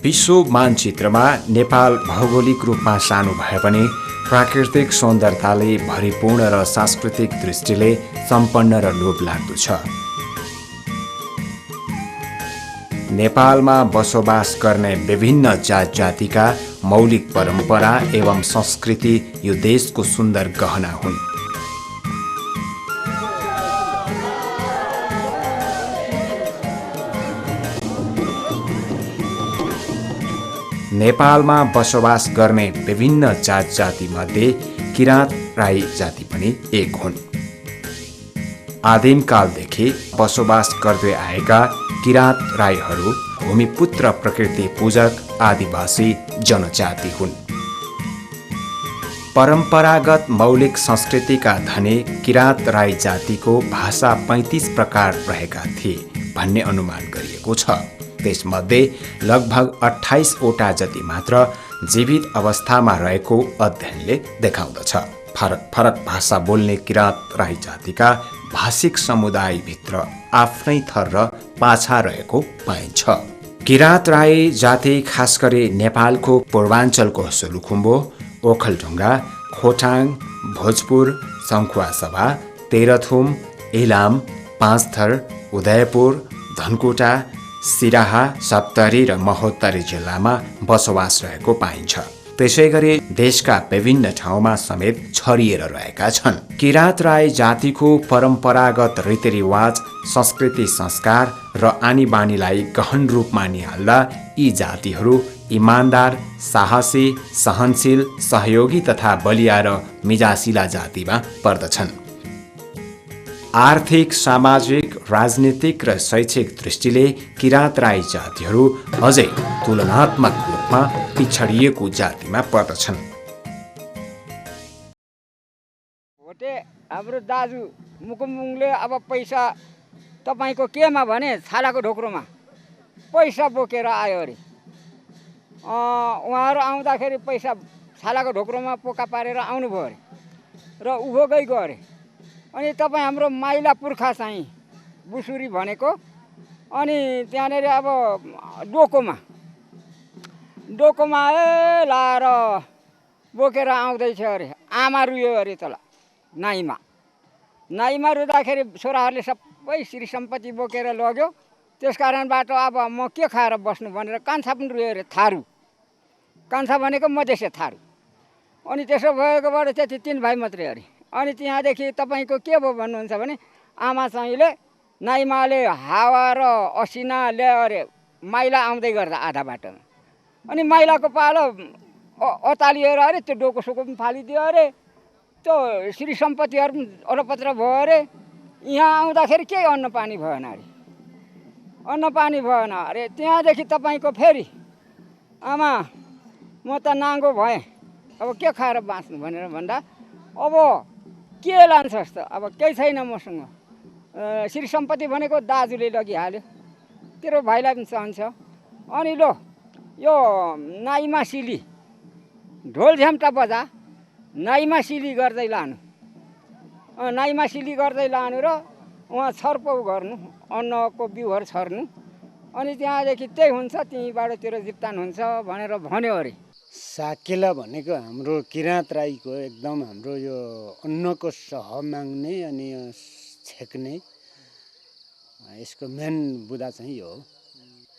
विश्व मानचित्रमा नेपाल भौगोलिक रूपमा सानो भए पनि प्राकृतिक सौन्दर्यताले भरिपूर्ण र सांस्कृतिक दृष्टिले सम्पन्न र लोभलाग्दो छ। नेपालमा बसोबास गर्ने विभिन्न जात जातिका मौलिक परम्परा एवं संस्कृति यो देशको सुन्दर गहना हुन्। नेपालमा बसोबास गर्ने विभिन्न जात जाति मध्ये किराँत राई जाति पनि एक हुन्। आदिमकालदेखि बसोबास गर्दै आएका किराँत राईहरू भूमिपुत्र प्रकृति पूजक आदिवासी जनजाति हुन्। परम्परागत मौलिक संस्कृतिका धनी किराँत राई जातिको भाषा 35 प्रकार रहेका थिए भन्ने अनुमान गरिएको छ। त्यसमध्ये लगभग 28 वटा जति मात्र जीवित अवस्थामा रहेको अध्ययनले देखाउँदछ। फरक फरक भाषा बोल्ने किराँत राई जातिका भाषिक समुदायभित्र आफ्नै थर र पाछा रहेको पाइन्छ। किराँत राई जाति खास गरी नेपालको पूर्वाञ्चलको सोलुखुम्बु, ओखलढुङ्गा, खोटाङ, भोजपुर, सङ्खुवासभा, तेह्रथुम, इलाम, पाँचथर, उदयपुर, धनकुटा, सिराहा, सप्तरी र महोत्तरी जिल्लामा बसोबास रहेको पाइन्छ। त्यसैगरी देशका विभिन्न ठाउँमा समेत छरिएर रहेका छन्। किराँत राई जातिको परम्परागत रीतिरिवाज, संस्कृति, संस्कार र आनी बानीलाई गहन रूपमा निहाल्दा यी जातिहरू इमानदार, साहसी, सहनशील, सहयोगी तथा बलिया र मिजासिला जातिमा पर्दछन्। आर्थिक, सामाजिक, राजनीतिक र शैक्षिक दृष्टिले किराँत राई जातिहरू अझै तुलनात्मक रूपमा पिछडिएको जातिमा पर्दछन्। हाम्रो दाजु मुकुमुङले अब पैसा तपाईँको केमा भने छालाको ढोक्रोमा पैसा बोकेर आयो अरे। उहाँहरू आउँदाखेरि पैसा छालाको ढोक्रोमा पोका पारेर आउनुभयो अरे र उभो गइगयो अरे। अनि तपाईँ हाम्रो माइला पुर्खा चाहिँ बुसुरी भनेको अनि त्यहाँनिर अब डोकोमा लाएर बोकेर आउँदैछ अरे। आमा रुयो अरे तल नाइमा रुँदाखेरि छोराहरूले सबै श्री सम्पत्ति बोकेर लग्यो। त्यस कारणबाट अब म के खाएर बस्नु भनेर कान्छा पनि रुयो अरे। थारू कान्छा भनेको मधेसे थारू। अनि त्यसो भएकोबाट त्यति 3 भाइ मात्रै अरे। अनि त्यहाँदेखि तपाईँको के भयो भन्नुहुन्छ भने आमा चाहिँले नाइमाले हावा र असिना ल्यायो अरे माइला आउँदै गर्दा आधा बाटोमा। अनि माइलाको पालो अतालिएर अरे त्यो डोको सोको पनि फालिदियो अरे। त्यो श्री सम्पत्तिहरू पनि अलपत्र भयो अरे। यहाँ आउँदाखेरि केही अन्न पानी भएन अरे। अन्न पानी भएन अरे। त्यहाँदेखि तपाईँको फेरि आमा म त नाङ्गो भएँ, अब के खाएर बाँच्नु भनेर भन्दा अब के लान्छस् त, अब केही छैन मसँग। श्री सम्पत्ति भनेको दाजुले लगिहाल्यो, तेरो भाइलाई पनि सहन्छ। अनि लो यो नाइमा सिली ढोल झ्याम्टा बजा, नाइमा सिली गर्दै लानु, नाइमा सिली गर्दै लानु र उहाँ छरपौ गर्नु, अन्नको बिउहरू छर्नु। अनि त्यहाँदेखि त्यही हुन्छ, त्यहीँबाट तेरो जिप्तान हुन्छ भनेर भन्यो अरे। साकेला भनेको हाम्रो किराँत राईको एकदम हाम्रो यो अन्नको सह माग्ने अनि यो छेक्ने यसको मेन बुदा चाहिँ यो हो।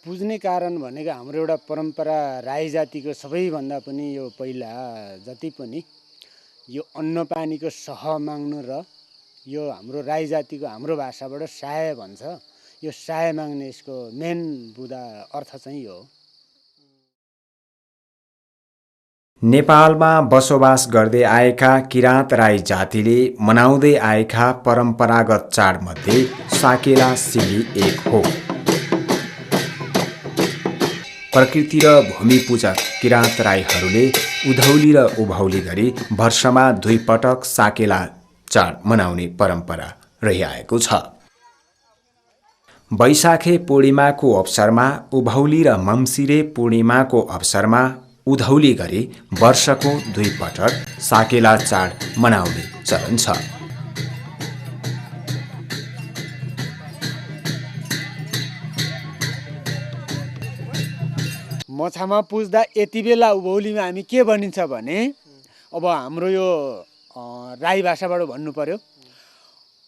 पुज्ने कारण भनेको हाम्रो एउटा परम्परा राई जातिको सबैभन्दा पनि यो पहिला जति पनि यो अन्न पानीको सह माग्नु र यो हाम्रो राई जातिको हाम्रो भाषाबाट साय भन्छ, यो साय माग्ने यसको मेन बुदा अर्थ चाहिँ यो हो। नेपालमा बसोबास गर्दै आएका किराँत राई जातिले मनाउँदै आएका परम्परागत चाडमध्ये साकेला सिली एक हो। प्रकृति र भूमि पूजक किराँत राईहरूले उधौली र उभौली गरी वर्षमा 2 पटक साकेला चाड मनाउने परम्परा रहिआएको छ। वैशाखे पूर्णिमाको अवसरमा उभौली र मङ्सिरे पूर्णिमाको अवसरमा उधौली गरी वर्षको 2 पटक साकेला चाड मनाउने चलन छ। म मोछामा पुज्दा यति बेला उभौलीमा हामी के भनिन्छ भने अब हाम्रो यो राई भाषाबाट भन्नु पर्यो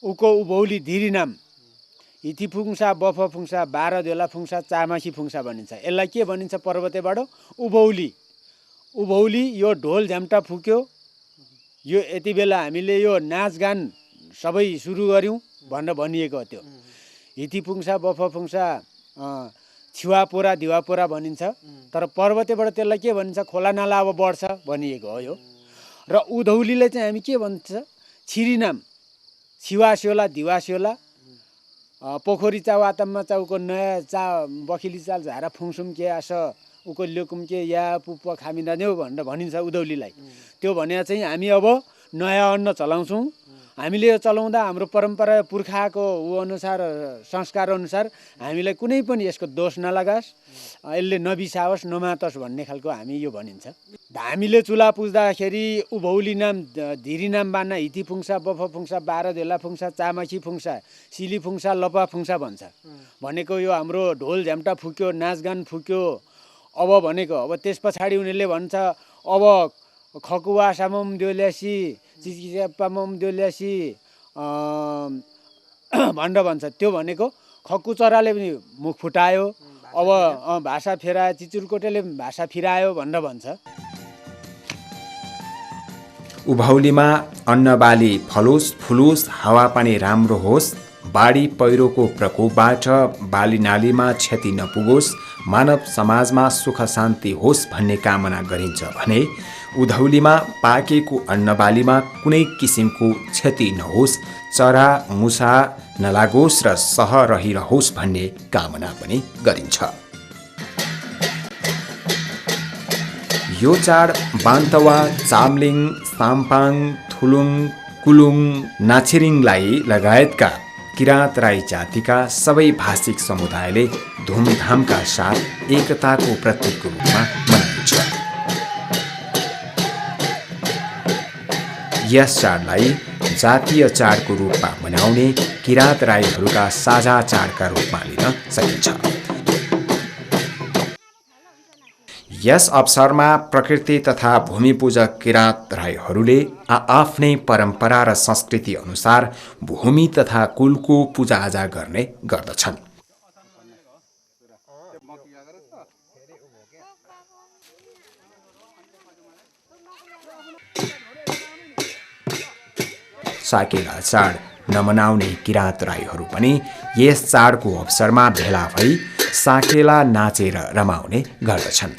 उको उभौली धिरी नाम हिथी फुङ्सा बफ फुङ्सा 12 देला फुङ्सा चामाखी फुङ्सा भनिन्छ। यसलाई के भनिन्छ पर्वतेबाट उभौली। उभौली यो ढोल झ्याम्टा फुक्यो यो यति बेला हामीले यो नाचगान सबै सुरु गऱ्यौँ भनेर भनिएको त्यो। हिथी फुङ्सा बफ फुङ्सा छिवापोरा दिवापोरा भनिन्छ तर पर्वतेबाट त्यसलाई के भनिन्छ खोला नाला अब बढ्छ भनिएको हो यो। र उधौलीले चाहिँ हामी के भन्छ छिरिनाम छिवास्योला दिवास्योला पोखरी चा वातममा चाउको नयाँ चा बखिली चाल झारा फुङसुम के आस उको ल्योकुम के या पुप खामिना देऊ भनेर भनिन्छ उधौलीलाई। त्यो भने चाहिँ हामी अब नयाँ अन्न चलाउँछौँ। हामीले यो चलाउँदा हाम्रो परम्परा पुर्खाको ऊ अनुसार संस्कार अनुसार हामीलाई कुनै पनि यसको दोष नलागोस् यसले नबिसाओस् नमातोस् भन्ने खालको हामी यो भनिन्छ। हामीले चुला पुज्दाखेरि उभौली नाम धिरी नाम बान्ना हिथी फुङ्सा बफ फुङ्सा 12 देला फुङ्सा चामाखी फुङ्सा सिली फुङ्सा लपा फुङ्सा भन्छ। भनेको यो हाम्रो ढोल झ्याम्टा फुक्यो नाचगान फुक्यो अब भनेको अब त्यस पछाडि उनीहरूले भन्छ अब खकुवा सामम द्योल्यासी चिचिपामम द्योल्यासी भनेर भन्छ। त्यो भनेको खक्कु चराले पनि मुख फुटायो अब भाषा फेरायो चिचुरकोटेले भाषा फिरायो भनेर भन्छ। उभौलीमा अन्नबाली फलोस् फुलोस् हावापानी राम्रो होस् बाढी पहिरोको प्रकोपबाट बाली नालीमा क्षति नपुगोस् मानव समाजमा सुख शान्ति होस् भन्ने कामना गरिन्छ भने उधौलीमा पाकेको अन्नबालीमा कुनै किसिमको क्षति नहोस् चरा मुसा नलागोस् र सह रहिरहोस् भन्ने कामना पनि गरिन्छ। यो चाड बान्तवा चाम्लिङ साम्पाङ थुलुङ कुलुङ नाछिरिङलाई लगायतका किराँत राई जातिका सबै भाषिक समुदायले धुमधामका साथ एकताको प्रतीकको रूपमा मनाइन्छ। यस चाडलाई जातीय चाडको रूपमा मनाउने किराँत राईहरूका साझा चाडका रूपमा लिन सकिन्छ। यस अवसरमा प्रकृति तथा भूमिपूजक किराँत राईहरूले आफ्नै परम्परा र संस्कृति अनुसार भूमि तथा कुलको पूजाआजा गर्ने गर्दछन्। साकेला चाड नमनाउने किराँत राईहरू पनि यस चाडको अवसरमा भेला भई साकेला नाचेर रमाउने गर्दछन्।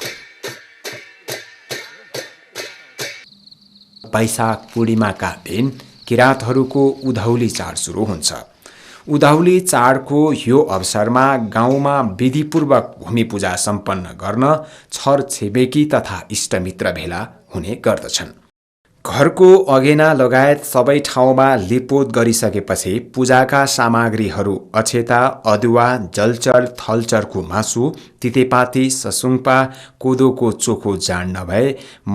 वैशाख पूर्णिमाका दिन किराँतहरूको उधौली चाड सुरु हुन्छ। उधौली चाडको यो अवसरमा गाउँमा विधिपूर्वक भूमि पूजा सम्पन्न गर्न छर छिमेकी तथा इष्टमित्र भेला हुने गर्दछन्। घरको अगेना लगायत सबै ठाउँमा लिपोत गरिसकेपछि पूजाका सामग्रीहरू अक्षता अदुवा जलचर थलचरको मासु तितेपाती ससुङपा कोदोको चोखो जाँड नभए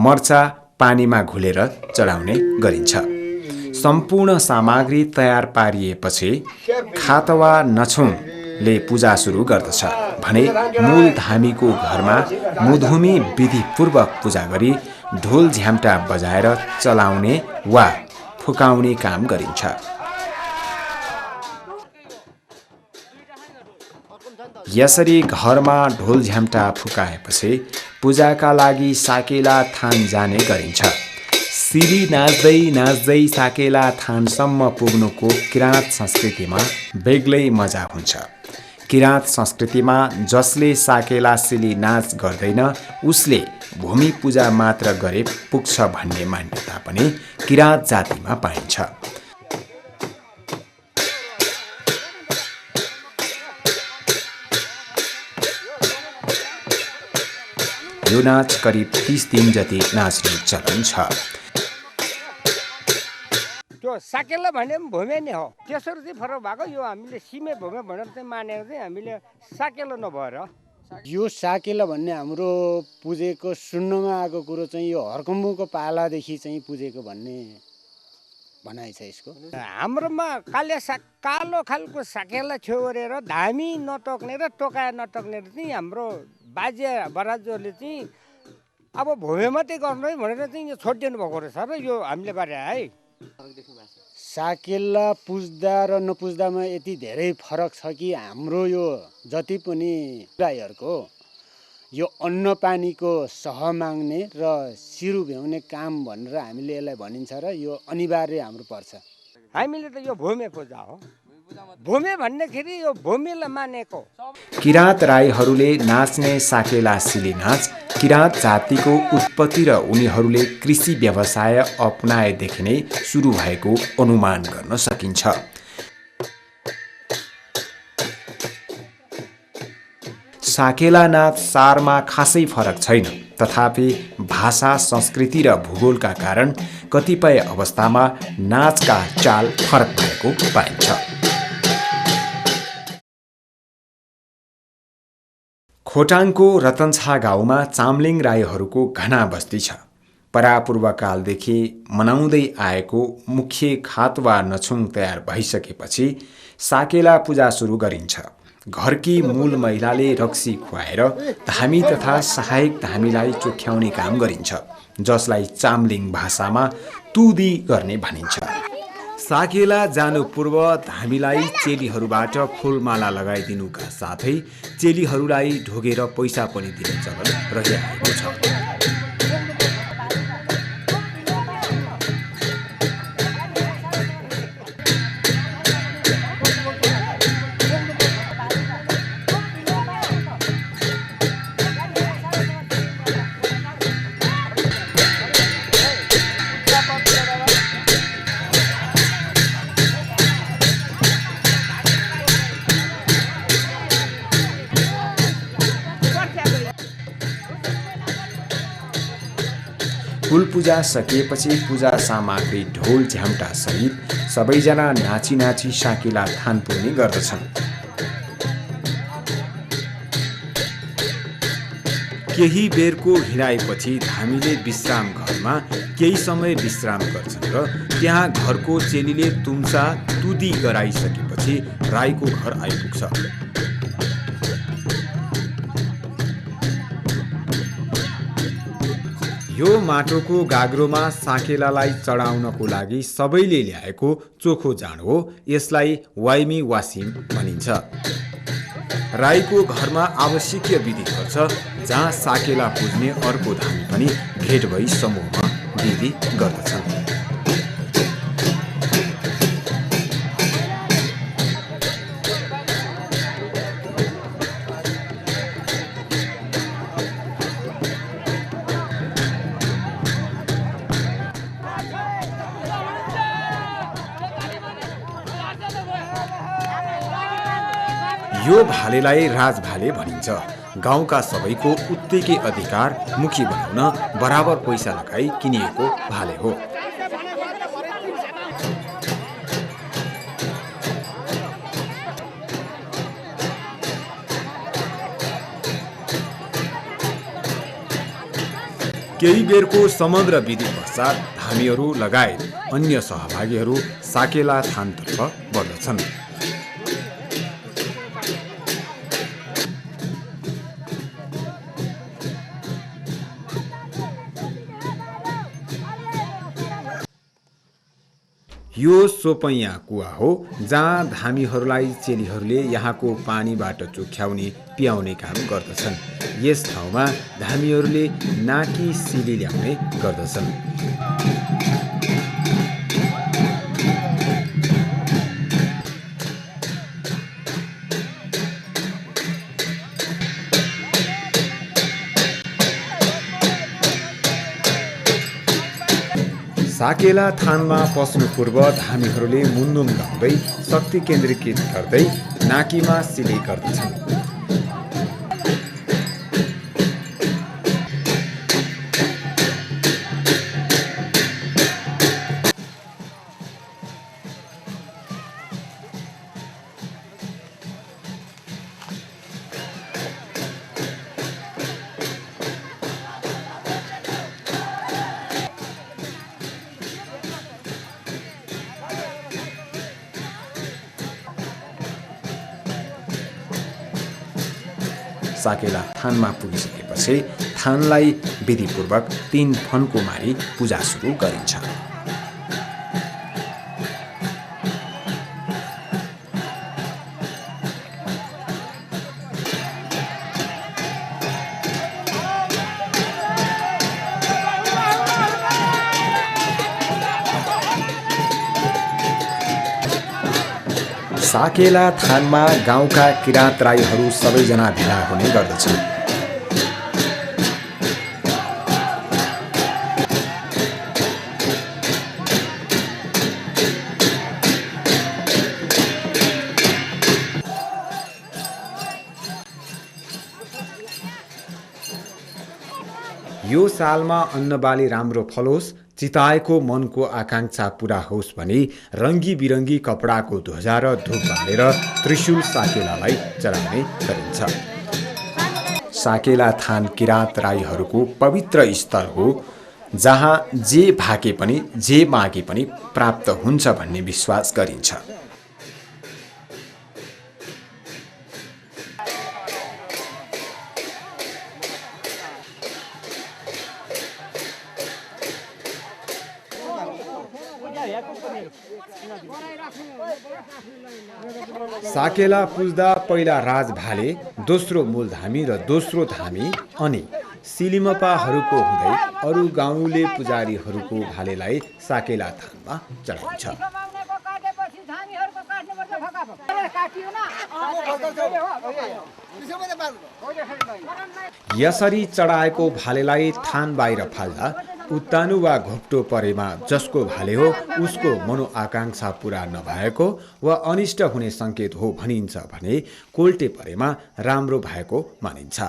मर्चा पानीमा घुलेर चढाउने गरिन्छ। सम्पूर्ण सामग्री तयार पारिएपछि खातवा नछौँले पूजा सुरु गर्दछ भने मूल धामीको घरमा मुधुमी विधिपूर्वक पूजा गरी ढोल झ्याम्टा बजाएर चलाउने वा फुकाउने काम गरिन्छ। यसरी घरमा ढोल झ्याम्टा फुकाएपछि पूजाका लागि साकेला थान जाने गरिन्छ। सिरी नाच्दै नाच्दै साकेला थानसम्म पुग्नुको किराँत संस्कृतिमा बेग्लै मजा हुन्छ। किराँत संस्कृतिमा जसले साकेला सिली नाच गर्दैन उसले भूमि पूजा मात्र गरे पुग्छ भन्ने मान्यता पनि किराँत जातिमा पाइन्छ। यो नाच करिब 30 दिन जति नाच्ने चलन छ। त्यो साकेला भने पनि भूमि नै हो त्यसरी चाहिँ फरक भएको यो हामीले सिमे भूमि भनेर चाहिँ मानेर चाहिँ हामीले साकेला नभएर यो साकेला भन्ने हाम्रो पुजेको सुन्नमा आएको कुरो चाहिँ यो हर्कम्बुको पालादेखि चाहिँ पुजेको भन्ने भनाइ छ यसको। हाम्रोमा कालो खालको साकेला छेउरेर धामी नटोक्ने र टोकाए नटोक्ने चाहिँ हाम्रो बाजे बराजुहरूले चाहिँ अब भूमि मात्रै गर्नु है भनेर चाहिँ यो छोडिदिनु भएको रहेछ र यो हामीले बारे है। साकेला पुज्दा र नपुज्दामा यति धेरै फरक छ कि हाम्रो यो जति पनि राईहरूको यो अन्न पानीको सह माग्ने र सिरु भ्याउने काम भनेर हामीले यसलाई भनिन्छ र यो अनिवार्य हाम्रो पर्छ। हामीले त यो भूमि पूजा हो। भूमि भन्दाखेरि यो भूमिलाई मानेको। किराँत राईहरूले नाच्ने साकेला सिली नाच किराँत जातिको उत्पत्ति र उनीहरूले कृषि व्यवसाय अपनाएदेखि नै सुरु भएको अनुमान गर्न सकिन्छ। साकेला नाच सारमा खासै फरक छैन, तथापि भाषा, संस्कृति र भूगोलका कारण कतिपय अवस्थामा नाचका चाल फरक भएको पाइन्छ। खोटाङको रतनछा गाउँमा चामलिङ राईहरूको घना बस्ती छ। परापूर्वकालदेखि मनाउँदै आएको मुख्य खात वा नछुङ तयार भइसकेपछि साकेला पूजा सुरु गरिन्छ। घरकी मूल महिलाले रक्सी खुवाएर धामी तथा सहायक धामीलाई चोख्याउने काम गरिन्छ, जसलाई चामलिङ भाषामा तुदी गर्ने भनिन्छ। साकेला जानु पूर्व धामीलाई चेलीहरूबाट फुलमाला लगाइदिनुका साथै चेलीहरूलाई ढोगेर पैसा पनि दिने चलन रहिआएको छ। फूल पूजा सकिएपछि पूजा सामग्री ढोल झ्याम्टा सहित सबैजना नाची नाची साकेला थान पुग्ने गर्दछन्। केही बेरको हिँडाइपछि धामीले विश्राम घरमा केही समय विश्राम गर्छन् र त्यहाँ घरको चेलीले तुम्सा तुदी गराइसकेपछि राईको घर आइपुग्छ। यो माटोको गाग्रोमा साकेलालाई चढाउनको लागि सबैले ल्याएको चोखो जाँड हो। यसलाई वाइमी वासिम भनिन्छ। राईको घरमा आवश्यकीय विधि गर्छ, जहाँ साकेला पुज्ने अर्को धामी पनि भेट भई समूहमा विधि गर्दछन्। यो भालेलाई राजभाले भनिन्छ। गाउँका सबैको उत्तिकै अधिकार मुखी बनाउन बराबर पैसा लगाई किनिएको भाले हो। केही बेरको समग्र विधि पश्चात धामीहरू लगायत अन्य सहभागीहरू साकेला थानतर्फ बढ्दछन्। यो सोपैया कुवा हो, जहाँ धामीहरूलाई चेलीहरूले यहाँको पानीबाट चोख्याउने पियाउने काम गर्दछन्। यस ठाउँमा धामीहरूले नाकी सिली ल्याउने गर्दछन्। साकेला थानमा पस्नु पूर्व धामीहरूले मुन्नुम गाउँदै शक्ति केन्द्रीकृत गर्दै नाकीमा सिली गर्दछन्। साकेला थानमा पुगिसकेपछि थानलाई विधिपूर्वक 3 फन्को मारी पूजा सुरु गरिन्छ। साकेला थानमा गाउँका किराँत राईहरू सबैजना भेला हुने गर्दछन्। यो सालमा अन्नबाली राम्रो फलोस्, चिताएको मनको आकांक्षा पूरा होस् भनी रङ्गी बिरङ्गी कपडाको ध्वजा र धूप बालेर त्रिशूल साकेलालाई चढाउने गरिन्छ। साकेला थान किराँत राईहरूको पवित्र स्थल हो, जहाँ जे भाके पनि जे मागे पनि प्राप्त हुन्छ भन्ने विश्वास गरिन्छ। साकेला पुज्दा पहिला राजभाले, दोस्रो मूलधामी र दोस्रो धामी अनि सिलिमपाहरूको हुँदै अरू गाउँले पुजारीहरूको भालेलाई साकेला थानमा चढाइन्छ। यसरी चढाएको भालेलाई थान बाहिर फाल्दा उत्तानो वा घोप्टो परेमा जसको भाले हो उसको मनोआकांक्षा पूरा नभएको वा अनिष्ट हुने संकेत हो भनिन्छ भने कोल्टे परेमा राम्रो भएको मानिन्छ।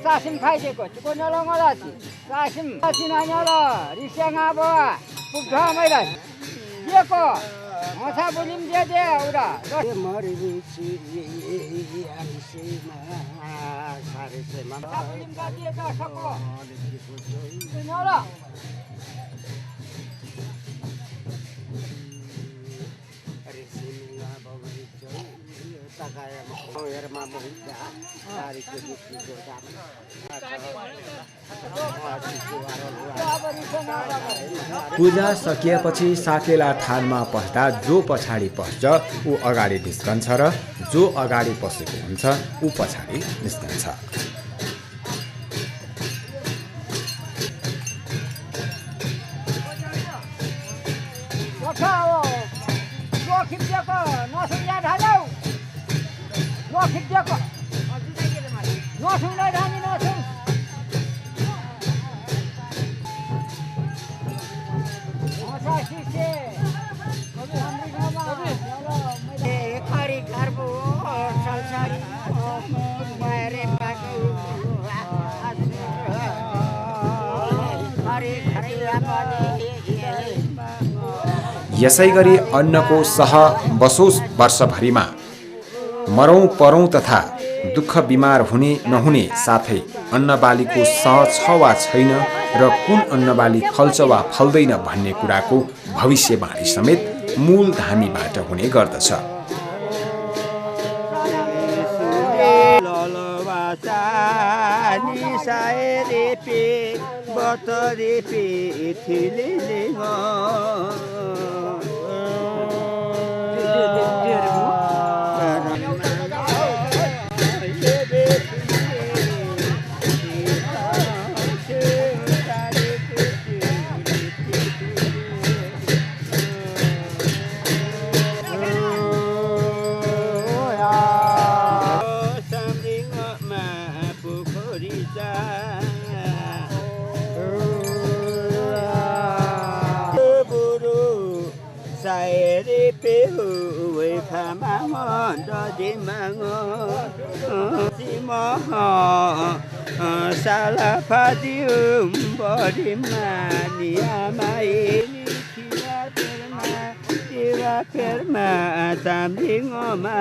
Sasim खाइदिएको चिको नलङला छि सासिम सिनान्याल रिस्याङा बवा पुग्छ मैले दिएको मछा बुलिम दे उडा मरि छि आलिसेमा सारेसेमा बुलिम का दिएको सको नला रिसिला बगै चाहिँ तकायमा हेरमा बहिन्छ तारिखको दिनको दाम पूजा सकिएपछि साकेला थानमा पस्दा जो पछाडि पस्छ ऊ अगाडि निस्कन्छ र जो अगाडि पसेको हुन्छ ऊ पछाडि निस्कन्छ। यसैगरी अन्नको सह बसोस् वर्षभरिमा मरौँ परौँ तथा दुःख बिमार हुने नहुने साथै अन्नबालीको सह छ वा छैन र कुन अन्नबाली फल्छ वा फल्दैन भन्ने कुराको भविष्यवाणी समेत मूल धामीबाट हुने गर्दछ। Salapadium body mania my राखेरमा चाम्लिङमा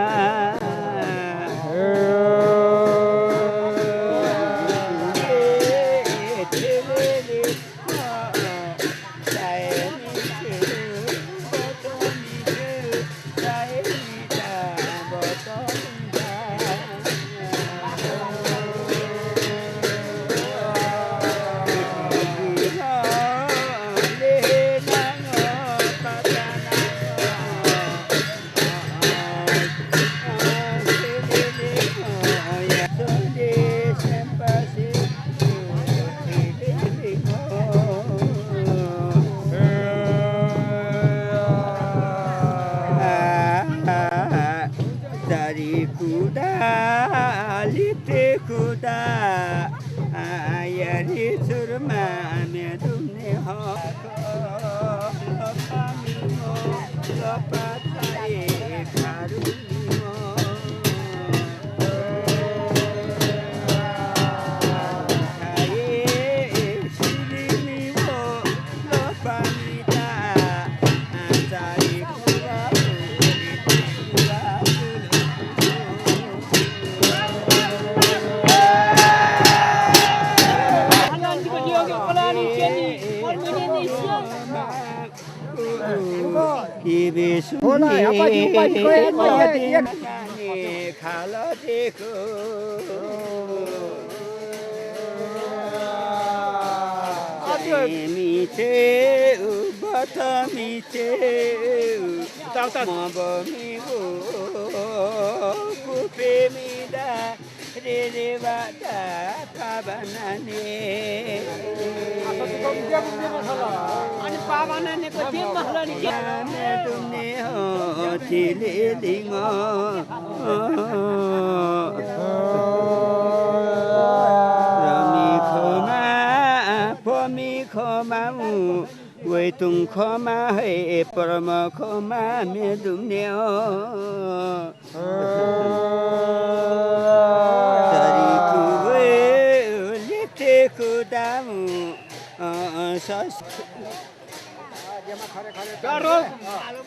तुम खमा है परम खमा में तुमने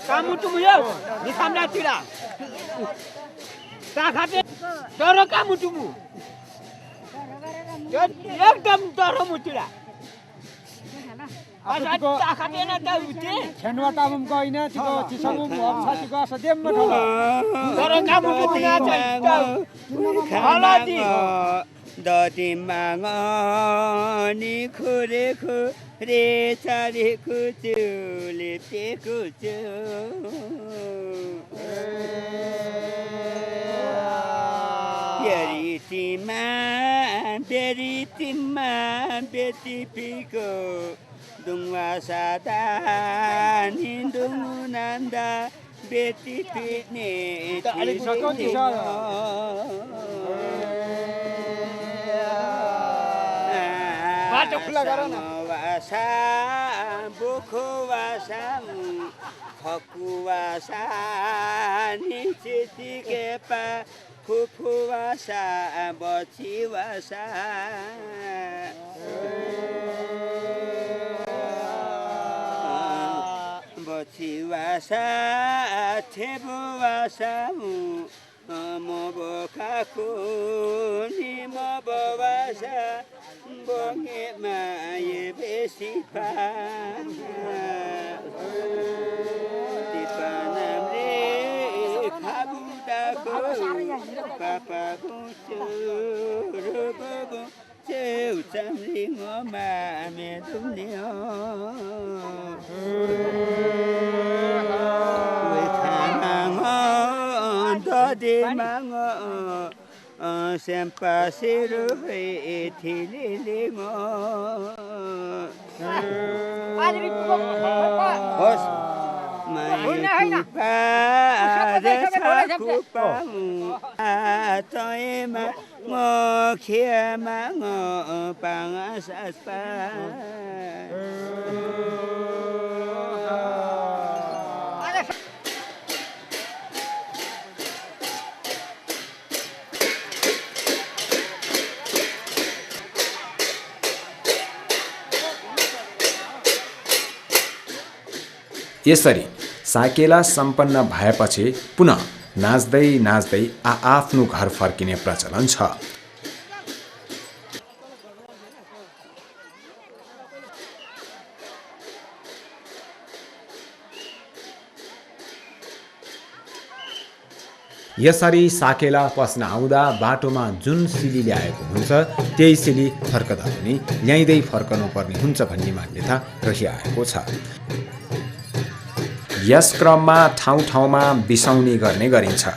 कामु तुम यो निसामला तिरा ता खाते डरो कामु तुम यो एकदम डरो मुतिरा दति मागनी खुरे खुरे चारे खुचु लेप्टे खुचु बेरितिमा बेटी पिको दुङवा सादा निन्दुङ नन्दा बेटी पिने बाटो खुला गर न वासा बुखो वासा खकु वासा निचिति केपा फुफु वासा बची वासा बची वासा थेबु वासा मोबोकाको निमबवासा बोंगे माये बेसी पा तिपानामले खाबुदाको पापा बुचु रुबबु चेउ चाम्लिङो मामे दुम्लियो दे माङ सेम्पा सेरो थिले होस् तयमा म खेमा पाँस पा यसरी साकेला सम्पन्न भएपछि पुनः नाच्दै नाच्दै आफ्नो घर फर्किने प्रचलन छ। यसरी साकेला पस्न आउँदा बाटोमा जुन सिली ल्याएको हुन्छ त्यही सिली फर्कदा पनि ल्याइँदै फर्कनु पर्ने हुन्छ भन्ने मान्यता रहिआएको छ। यस क्रममा ठाउँ ठाउँमा बिसाउने गर्ने गरिन्छ।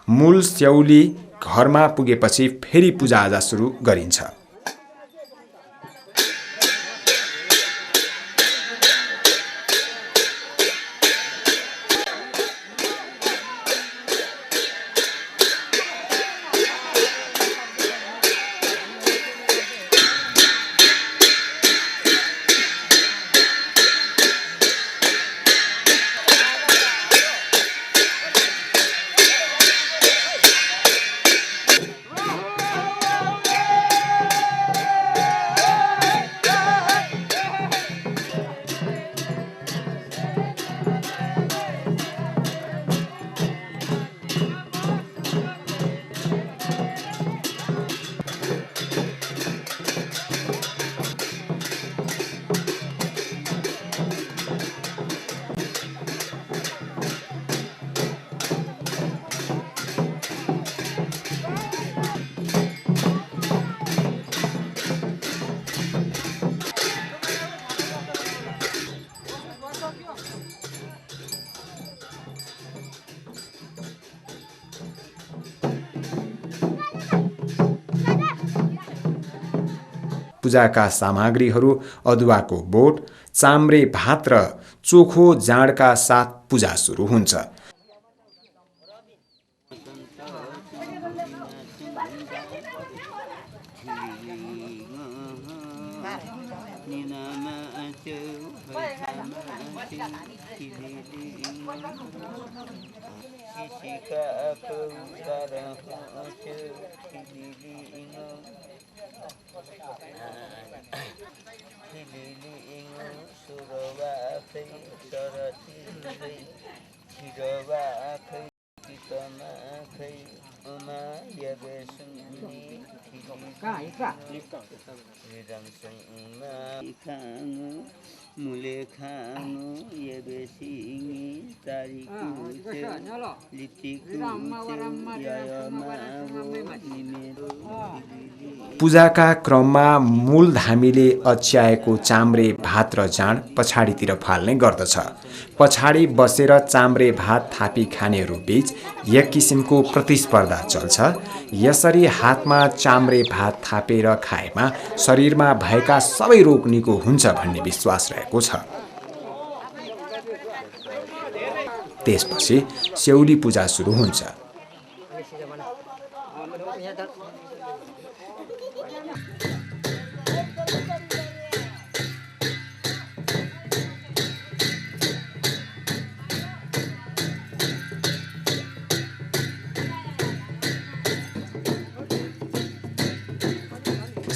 मूल स्याउली घरमा पुगेपछि फेरि पूजाआजा सुरु गरिन्छ। पूजाका सामग्रीहरू अदुवाको बोट, चाम्रे भात र चोखो जाँडका साथ पूजा सुरु हुन्छ। पूजाका क्रममा मूल धामीले अच्याएको चाम्रे भात र जाँड पछाडितिर फाल्ने गर्दछ। पछाडि बसेर चाम्रे भात थापी खानेहरू बीच एक किसिमको प्रतिस्पर्धा चल्छ। यसरी हातमा चाम्रे भात थापेर खाएमा शरीरमा भएका सबै रोग निको हुन्छ भन्ने विश्वास रहेको छ। त्यसपछि स्याउली पूजा सुरु हुन्छ।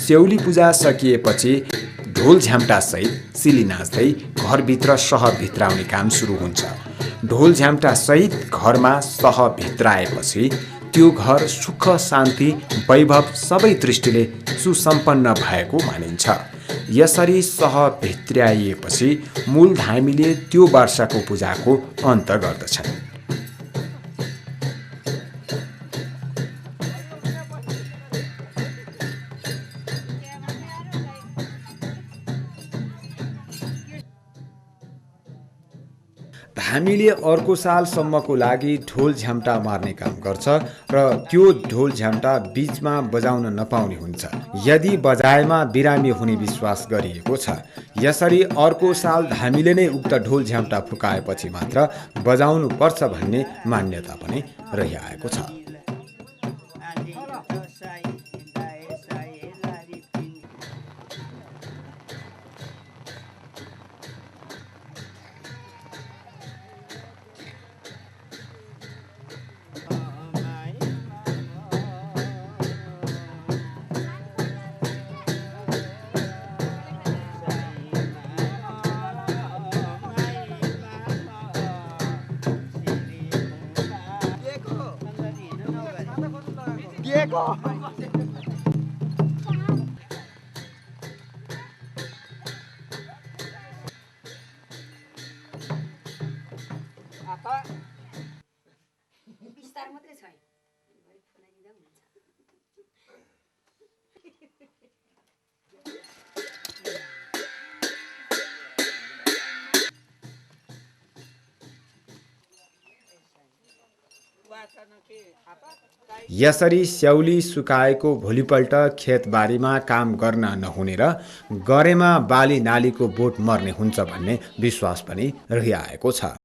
स्याउली पूजा सकिएपछि ढोल झ्याम्टासहित सिली नाच्दै घरभित्र सह भित्राउने काम सुरु हुन्छ। ढोल झ्याम्टासहित घरमा सह भित्राएपछि त्यो घर सुख शान्ति वैभव सबै दृष्टिले सुसम्पन्न भएको मानिन्छ। यसरी सह भित्र्याइएपछि मूल धामीले त्यो वर्षको पूजाको अन्त गर्दछन्। हामीले अर्को सालसम्मको लागि ढोल झ्याम्टा मार्ने काम गर्छ र त्यो ढोल झ्याम्टा बीचमा बजाउन नपाउने हुन्छ। यदि बजाएमा बिरामी हुने विश्वास गरिएको छ। यसरी अर्को साल हामीले नै उक्त ढोल झ्याम्टा फुकाएपछि मात्र बजाउनु पर्छ भन्ने मान्यता पनि रहिआएको छ। यसरी स्याउली सुकाएको भोलिपल्ट खेतबारीमा काम गर्न नहुने र गरेमा बाली नालीको बोट मर्ने हुन्छ भन्ने विश्वास पनि रहिआएको छ।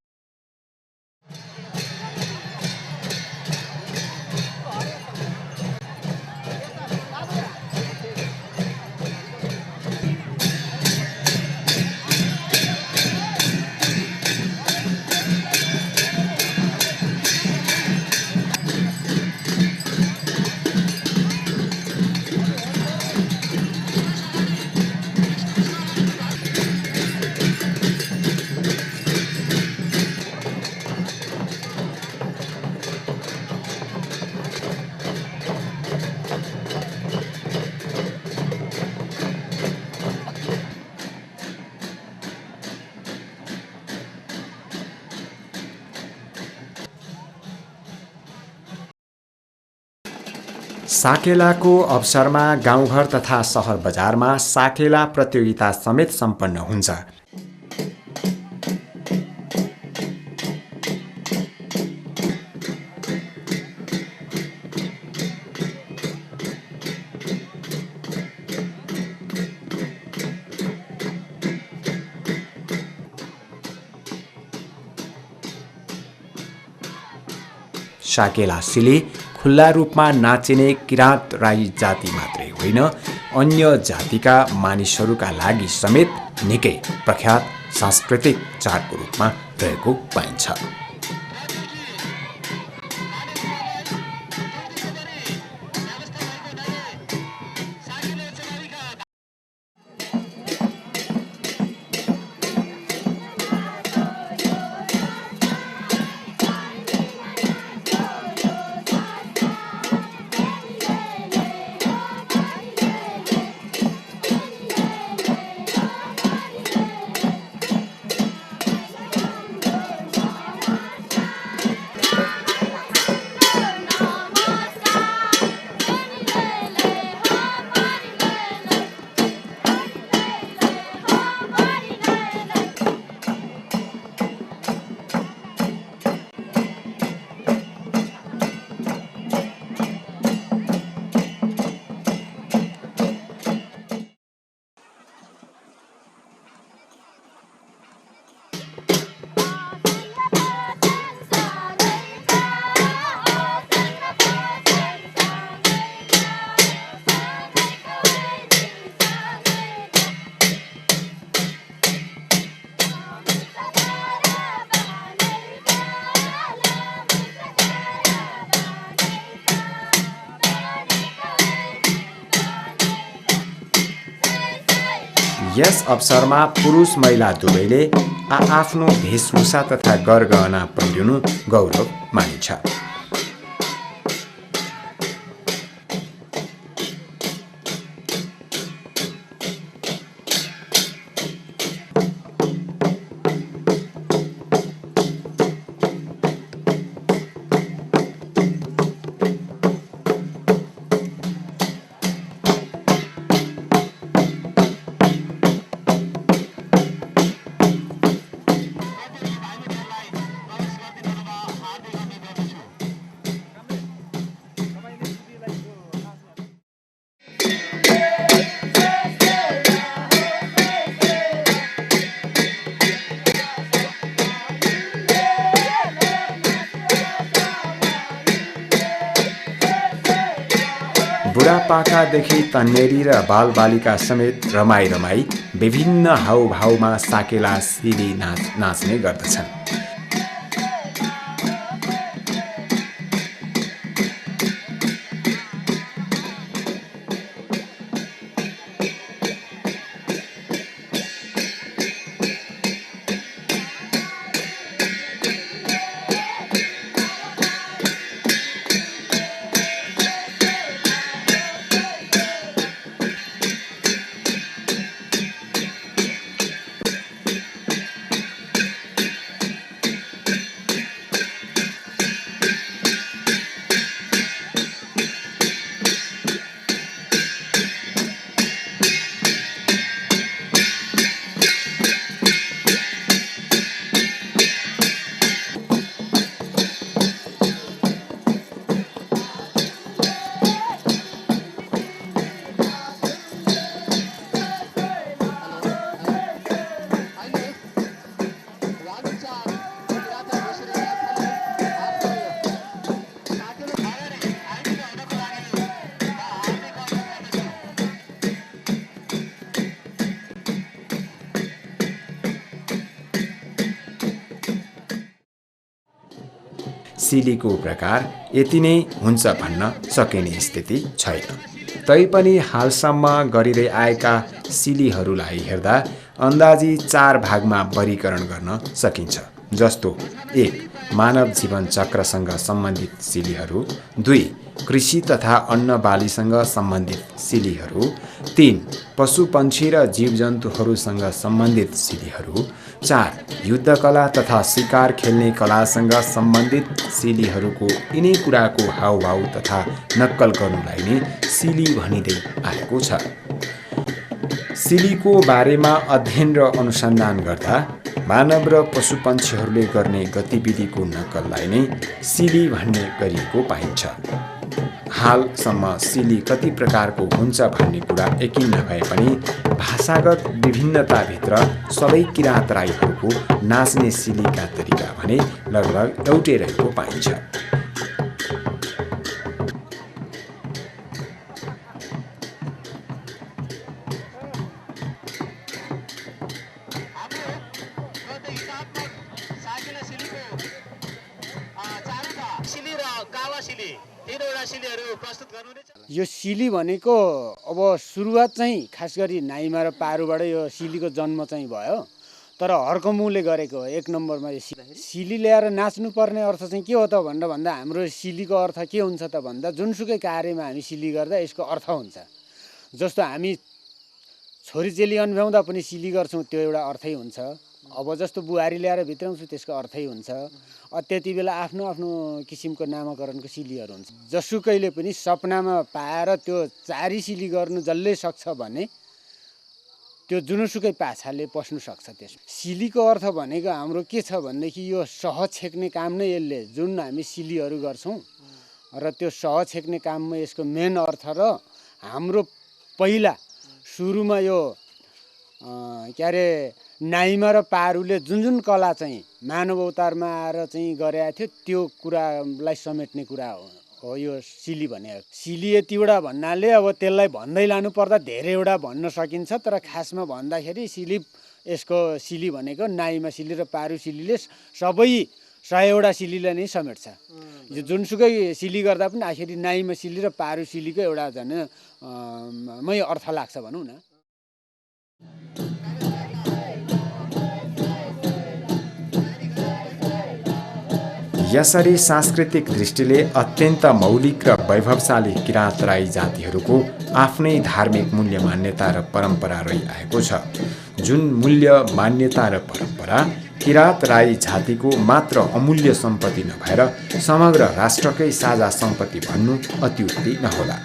साकेलाको अवसरमा गाउँघर तथा सहर बजारमा साकेला प्रतियोगिता समेत सम्पन्न हुन्छ। साकेला सिली खुल्ला रूपमा नाचिने किराँत राई जाति मात्रै होइन, अन्य जातिका मानिसहरूका लागि समेत निकै प्रख्यात सांस्कृतिक चाडको रूपमा रहेको पाइन्छ। यस अवसरमा पुरुष महिला दुवैले आफ्नो वेशभूषा तथा गरगहना पहिरिनु गौरव मानिन्छ। बुढापाकादेखि तन्नेरी र बालबालिका समेत रमाई विभिन्न हाउभाउमा साकेला सिली नाच्ने गर्दछन्। सिलीको प्रकार यति नै हुन्छ भन्न सकिने स्थिति छैन। तैपनि हालसम्म गरिँदै आएका सिलीहरूलाई हेर्दा अन्दाजी 4 भागमा वर्गीकरण गर्न सकिन्छ, जस्तो 1 मानव जीवन चक्रसँग सम्बन्धित सिलीहरू, 2 कृषि तथा अन्न बालीसँग सम्बन्धित सिलीहरू, 3 पशुपन्छी र जीवजन्तुहरूसँग सम्बन्धित सिलीहरू, 4 युद्धकला तथा शिकार खेल्ने कलासँग सम्बन्धित सिलीहरूको यिनै कुराको हाउभाउ तथा नक्कल गर्नुलाई नै सिली भनिँदै आएको छ। सिलीको बारेमा अध्ययन र अनुसन्धान गर्दा मानव र पशुपन्छीहरूले गर्ने गतिविधिको नक्कललाई नै सिली भन्ने गरिएको पाइन्छ। हालसम्म सिली कति प्रकारको हुन्छ भन्ने कुरा यकिन नभए पनि भाषागत विभिन्नताभित्र सबै किराँत राईहरूको नाच्ने सिलीका तरिका भने लगभग एउटै रहेको पाइन्छ। यो सिली भनेको अब सुरुवात चाहिँ खास गरी नाइमा र पारुबाट यो सिलीको जन्म चाहिँ भयो, तर हर्कमुले गरेको हो। 1 नम्बरमा यो सिली ल्याएर नाच्नुपर्ने अर्थ चाहिँ के हो त भन्दा हाम्रो सिलीको अर्थ के हुन्छ त भन्दा जुनसुकै कार्यमा हामी सिली गर्दा यसको अर्थ हुन्छ। जस्तो हामी छोरीचेली अन्भ्याउँदा पनि सिली गर्छौँ, त्यो एउटा अर्थै हुन्छ। अब जस्तो बुहारी ल्याएर भित्राउँछु त्यसको अर्थै हुन्छ। त्यति बेला आफ्नो आफ्नो किसिमको नामकरणको सिलीहरू हुन्छ। जसुकैले पनि सपनामा पाएर त्यो 4 सिली गर्नु जसले सक्छ भने त्यो जुनसुकै पाछाले पस्नु सक्छ। त्यसमा सिलीको अर्थ भनेको हाम्रो के छ भनेदेखि यो सह छेक्ने काम नै यसले, जुन हामी सिलीहरू गर्छौँ र त्यो सह छेक्ने काममा यसको मेन अर्थ र हाम्रो पहिला सुरुमा यो के अरे नाइमा र पारुले जुन कला चाहिँ मानव अवतारमा आएर चाहिँ गरेका थियो त्यो कुरालाई समेट्ने कुरा हो यो सिली भने। सिली यतिवटा भन्नाले अब त्यसलाई भन्दै लानु पर्दा धेरैवटा भन्न सकिन्छ, तर खासमा भन्दाखेरि यसको सिली भनेको नाइमा सिली र पारु सिलीले सबै 100वटा सिलीलाई नै समेट्छ। यो जुनसुकै सिली गर्दा पनि आखिरी नाइमा सिली र पारु सिलीको एउटा मै अर्थ लाग्छ भनौँ न। यसरी सांस्कृतिक दृष्टिले अत्यन्त मौलिक र वैभवशाली किराँत राई जातिहरूको आफ्नै धार्मिक मूल्य मान्यता र परम्परा रहिआएको छ, जुन मूल्य मान्यता र परम्परा किराँत राई जातिको मात्र अमूल्य सम्पत्ति नभएर समग्र राष्ट्रकै साझा सम्पत्ति भन्नु अत्युक्ति नहोला।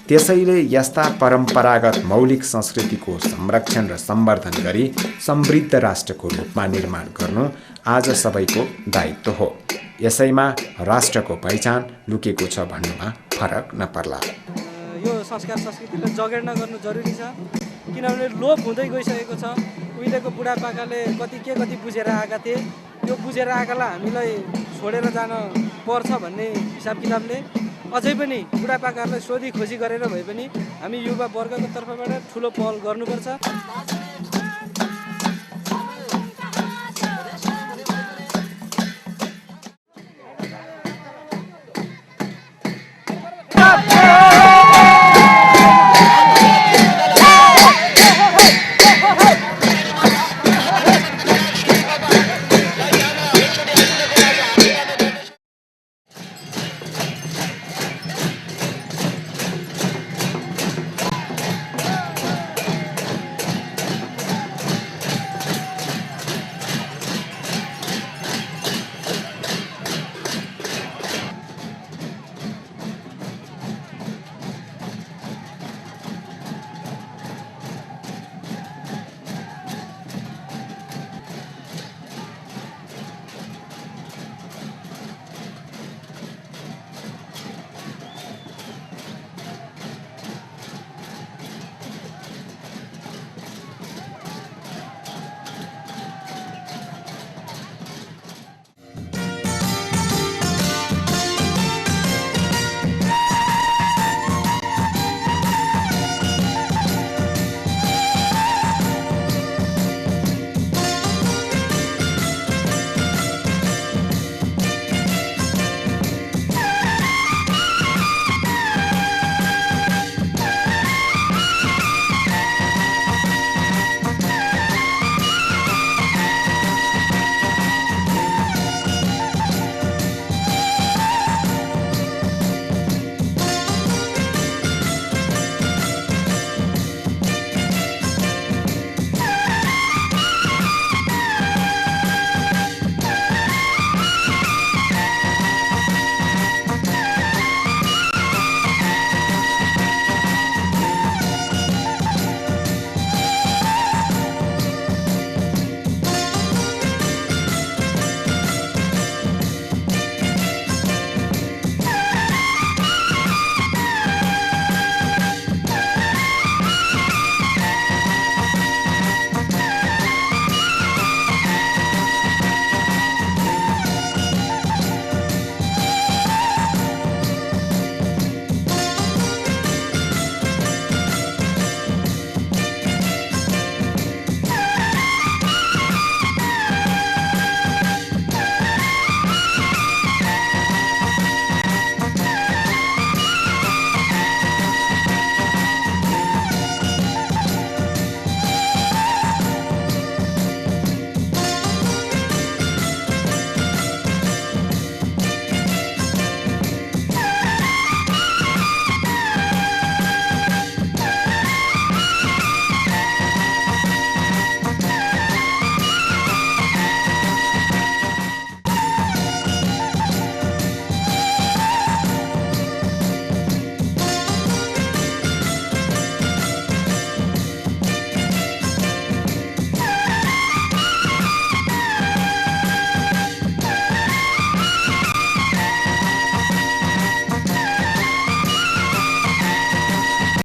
त्यसैले यस्ता परम्परागत मौलिक संस्कृतिको संरक्षण र सम्वर्धन गरी समृद्ध राष्ट्रको रूपमा निर्माण गर्नु आज सबैको दायित्व हो। यसैमा राष्ट्रको पहिचान लुकेको छ भन्नुमा फरक नपर्ला। यो संस्कार संस्कृतिलाई जगेर्ना गर्नु जरुरी छ, किनभने लोप हुँदै गइसकेको छ। उहिलेको बुढापाकाले कति बुझेर आएका थिए, यो बुझेर आएकालाई हामीलाई छोडेर जान पर्छ भन्ने हिसाब किताबले अझै पनि बुढापाकाहरूलाई सोधी खोजी गरेर भए पनि हामी युवा वर्गको तर्फबाट ठुलो पहल गर्नुपर्छ।